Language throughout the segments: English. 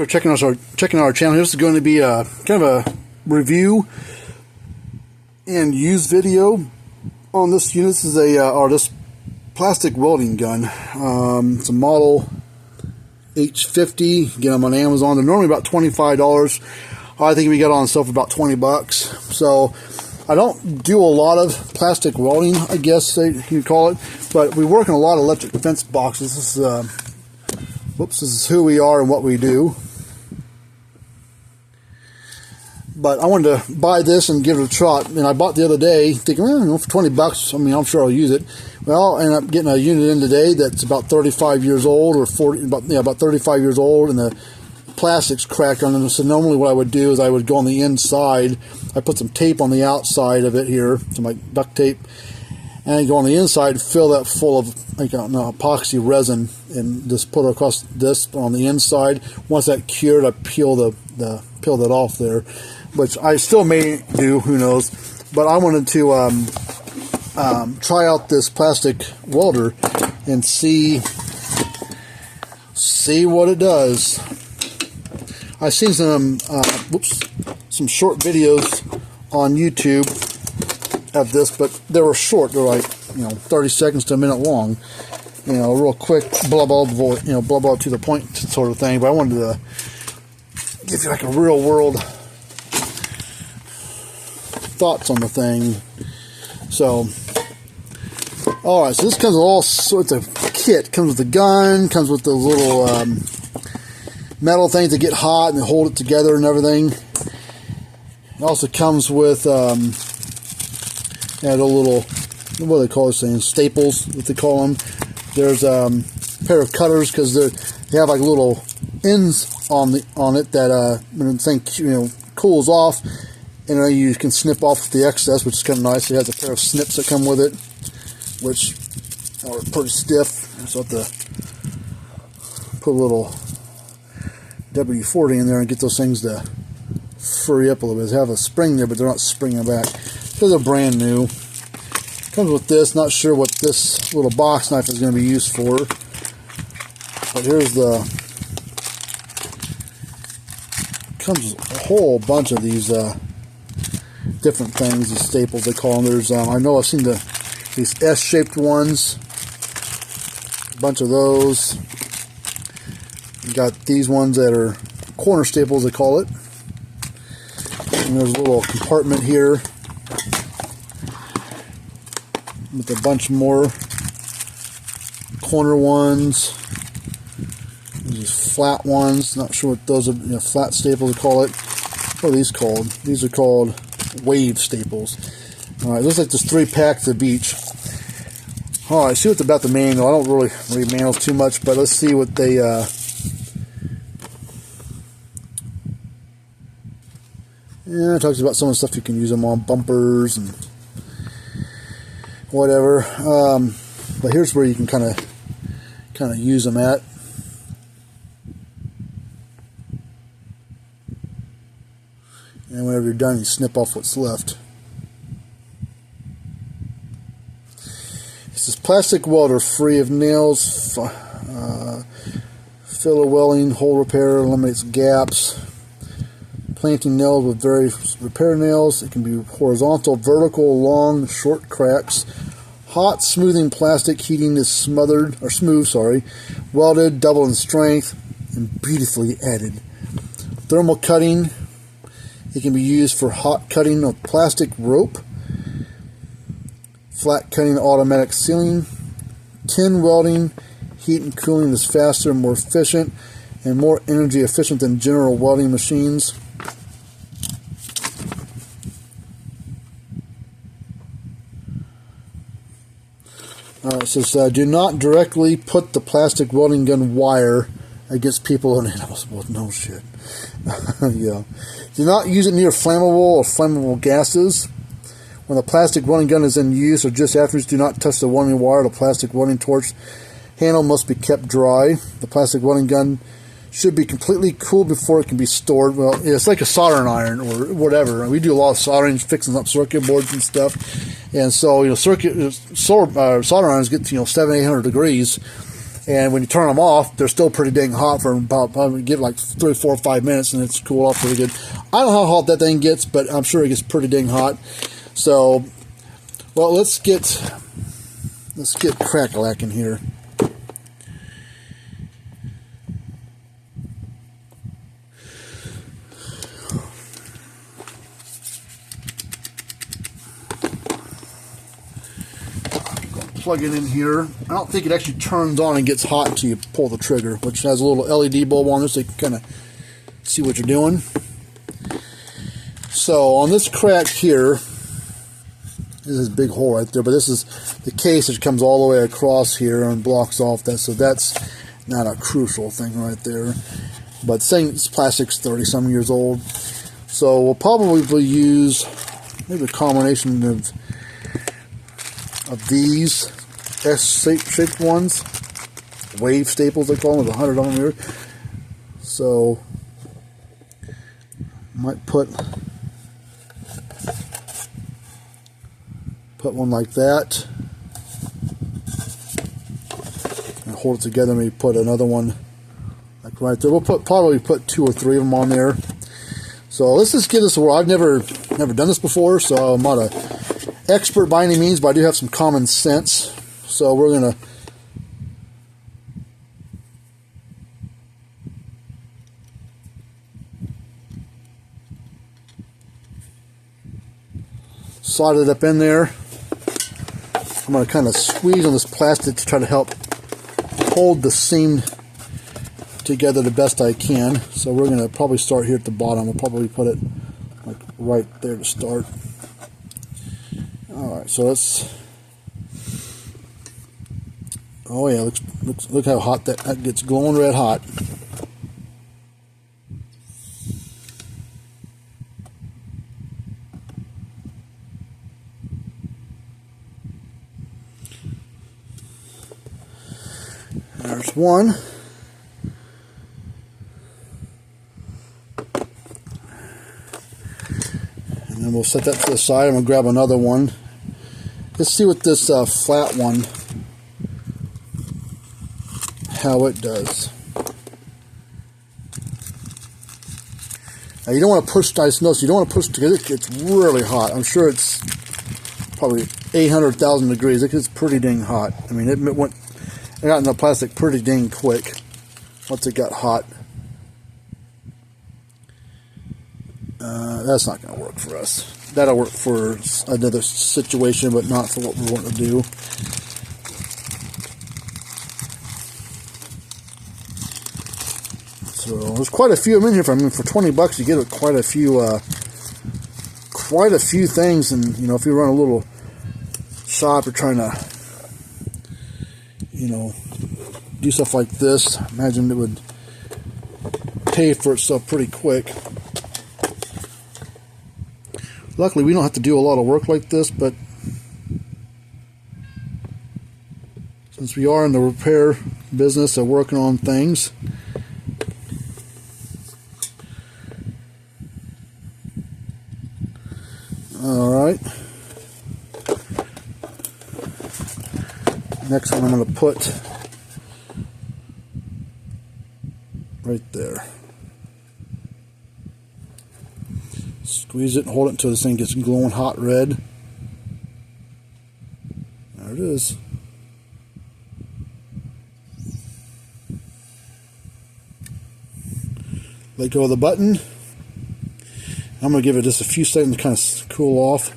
For checking out our channel. This is going to be a kind of a review and use video on this unit. This is this plastic welding gun. It's a model H50. Get them on Amazon. They're normally about $25. I think we got on sale for about $20. So I don't do a lot of plastic welding, I guess you call it, but we work in a lot of electric fence boxes. This is this is who we are and what we do. But I wanted to buy this and give it a trot, and I bought the other day thinking, for $20, I mean, I'm sure I'll use it. Well, I ended up getting a unit in today that's about 35 years old, or 40, about 35 years old, and the plastic's cracked on it. So normally what I would do is I would go on the inside. I put some tape on the outside of it here, some like duct tape, and I go on the inside, fill that full of epoxy resin, and just put it across this on the inside. Once that cured, I peel that off there, which I still may do, who knows. But I wanted to try out this plastic welder and see what it does. I've seen some short videos on YouTube of this, but they were short. They're like 30 seconds to a minute long. Real quick, blah blah blah, blah blah to the point sort of thing. But I wanted to give you like a real world thoughts on the thing. So, all right. So this comes with all sorts of kit. Comes with the gun. Comes with the little metal things that get hot and hold it together and everything. It also comes with the little, what do they call those things? Staples, what they call them. There's a pair of cutters because they have like little ends on it that when the thing cools off, and you can snip off the excess, which is kind of nice. It has a pair of snips that come with it, which are pretty stiff. So I have to put a little W40 in there and get those things to free up a little bit. They have a spring there, but they're not springing back because they're brand new. Comes with this. Not sure what this little box knife is going to be used for, but here's comes with a whole bunch of these different things, these staples they call them. There's I know I've seen these S-shaped ones, a bunch of those. You got these ones that are corner staples, they call it. And there's a little compartment here with a bunch more corner ones. These flat ones, not sure what those are, flat staples, they call it. What are these called? These are called wave staples. Alright, looks like there's 3 packs of each. Alright, see what's about the manual. I don't really read manuals too much, but let's see what they it talks about some of the stuff you can use them on, bumpers and whatever. But here's where you can kind of use them at. And whenever you're done, you snip off what's left. This is plastic welder, free of nails, filler welding, hole repair, eliminates gaps. Planting nails with various repair nails. It can be horizontal, vertical, long, short cracks. Hot smoothing plastic, heating is smooth, welded, double in strength, and beautifully added. Thermal cutting. It can be used for hot cutting of plastic rope. Flat cutting, automatic sealing. Tin welding. Heat and cooling is faster and more efficient, and more energy efficient than general welding machines. It says, do not directly put the plastic welding gun wire against people and animals. Well, no shit. Yeah. Do not use it near flammable or flammable gases. When the plastic welding gun is in use or just afterwards, do not touch the welding wire. The plastic welding torch handle must be kept dry. The plastic welding gun should be completely cool before it can be stored. Well, it's like a soldering iron or whatever. We do a lot of soldering, fixing up circuit boards and stuff. And so, soldering irons get to 700-800 degrees, And when you turn them off, they're still pretty dang hot for about, probably give like 3, 4, 5 minutes, and it's cool off pretty good. I don't know how hot that thing gets, but I'm sure it gets pretty dang hot. So, well, let's get crack-a-lack in here. Plug it in here. I don't think it actually turns on and gets hot until you pull the trigger, which has a little LED bulb on there so you can kind of see what you're doing. So on this crack here, this is a big hole right there, but this is the case that comes all the way across here and blocks off that, so that's not a crucial thing right there. But this plastic's 30-some years old, so we'll probably use maybe a combination of these S-shaped ones, wave staples they call them, with 100 on here. So might put one like that and hold it together. Maybe put another one like right there. We'll probably put 2 or 3 of them on there. So let's just get this where I've never done this before, so I'm not a expert by any means, but I do have some common sense. So we're gonna slide it up in there. I'm gonna kind of squeeze on this plastic to try to help hold the seam together the best I can. So we're gonna probably start here at the bottom. We'll probably put it like right there to start. Alright, so let's, oh yeah, look how hot that gets, glowing red hot. There's one. And then we'll set that to the side. I'm going to grab another one. Let's see what this flat one, how it does. Now you don't want to push, I just noticed you don't want to push because it gets really hot. I'm sure it's probably 800,000 degrees. It gets pretty dang hot. I mean, it got in the plastic pretty dang quick once it got hot. That's not going to work for us. That'll work for another situation, but not for what we want to do. So there's quite a few of them in here. I mean, for $20 you get quite a few things. And you know, if you run a little shop, you're trying to, you know, do stuff like this, imagine it would pay for itself pretty quick. Luckily, we don't have to do a lot of work like this, but since we are in the repair business of working on things, alright. Next one I'm going to put right there. Squeeze it and hold it until this thing gets glowing hot red. There it is. Let go of the button. I'm going to give it just a few seconds to kind of cool off.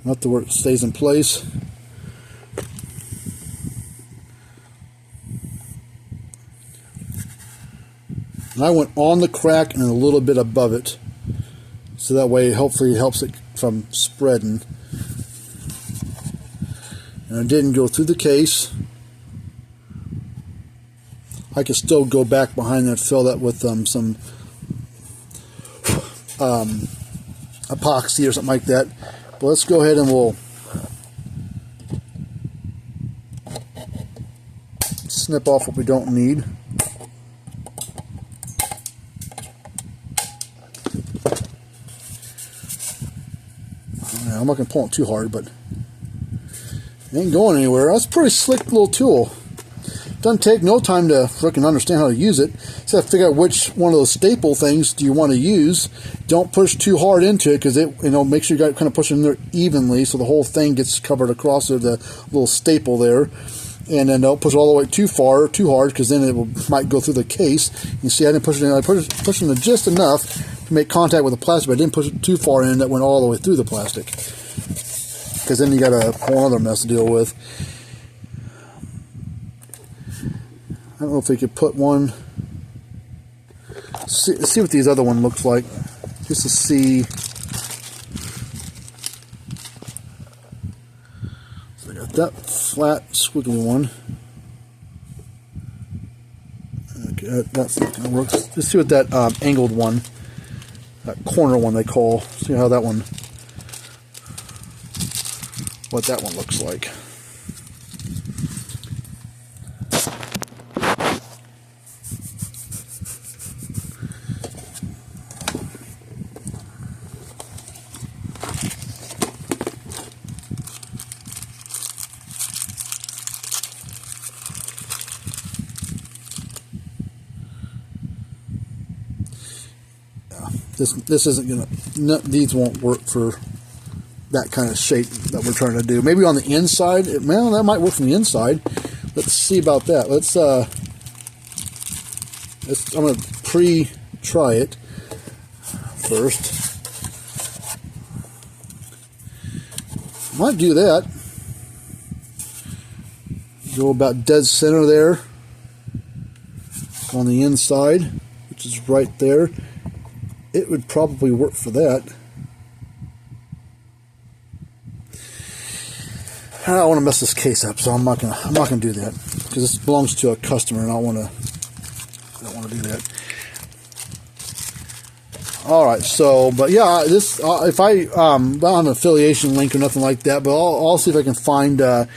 Not to where it stays in place. And I went on the crack and a little bit above it. So that way, hopefully, it helps it from spreading. And it didn't go through the case. I could still go back behind that, fill that with some epoxy or something like that. But let's go ahead and we'll snip off what we don't need. I'm not going to pull it too hard, but it ain't going anywhere. That's a pretty slick little tool. In Doesn't take no time to freaking understand how to use it. Just have to figure out which one of those staple things do you want to use. Don't push too hard into it, because it, make sure you got kind of push in there evenly so the whole thing gets covered across there, the little staple there. And then don't push all the way too hard, because then it might go through the case. You see, I didn't push it in. I pushed it in just enough to make contact with the plastic, but I didn't push it too far in that went all the way through the plastic. Because then you got a whole other mess to deal with. I don't know if we could put one. See what these other one looks like, just to see. So I got that flat, squiggly one. Okay, that's not gonna work. Let's see what that angled one, that corner one they call. See how that one, what that one looks like. This isn't gonna. These won't work for that kind of shape that we're trying to do. Maybe on the inside. Well, that might work from the inside. Let's see about that. I'm gonna pre-try it first. Might do that. Go about dead center there on the inside, which is right there. It would probably work for that. I don't want to mess this case up, so I'm not gonna do that, because this belongs to a customer, and I don't want to do that. All right, so but yeah, this if I don't have an affiliation link or nothing like that, but I'll see if I can find. I'll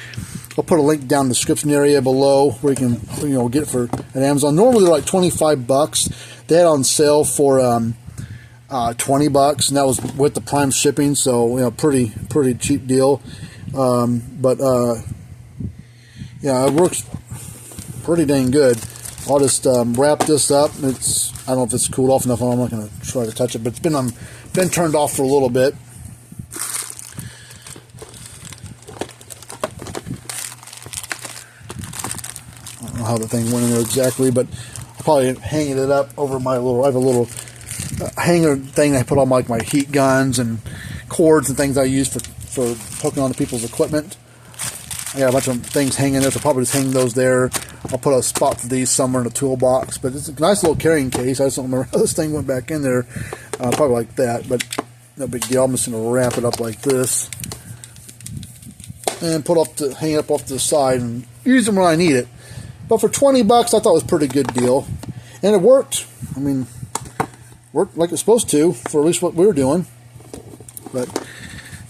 put a link down in the description area below where you can get it for at Amazon. Normally they're like $25. They had on sale for $20, and that was with the Prime shipping, so pretty cheap deal. But yeah, it works pretty dang good. I'll just wrap this up. I don't know if it's cooled off enough. I'm not going to try to touch it, but it's been turned off for a little bit. I don't know how the thing went in there exactly, but I'll probably hang it up over my little. I have a little hanger thing I put on my heat guns and cords and things I use for hooking onto people's equipment. I got a bunch of things hanging there, so I'll probably just hang those there. I'll put a spot for these somewhere in the toolbox, but it's a nice little carrying case. I just don't remember how this thing went back in there. Probably like that, but no big deal. I'm just going to wrap it up like this and hang it up off to the side and use them when I need it. But for $20, I thought it was a pretty good deal, and it worked. I mean, worked like it's supposed to for at least what we were doing. But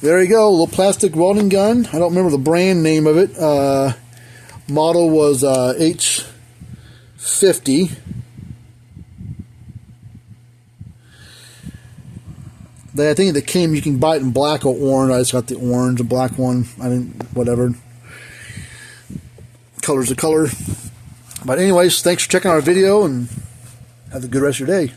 there you go, a little plastic welding gun. I don't remember the brand name of it. Model was H50. I think it came, you can buy it in black or orange. I just got the orange, the black one. I didn't, whatever. Color's a color. But anyways, thanks for checking out our video, and have a good rest of your day.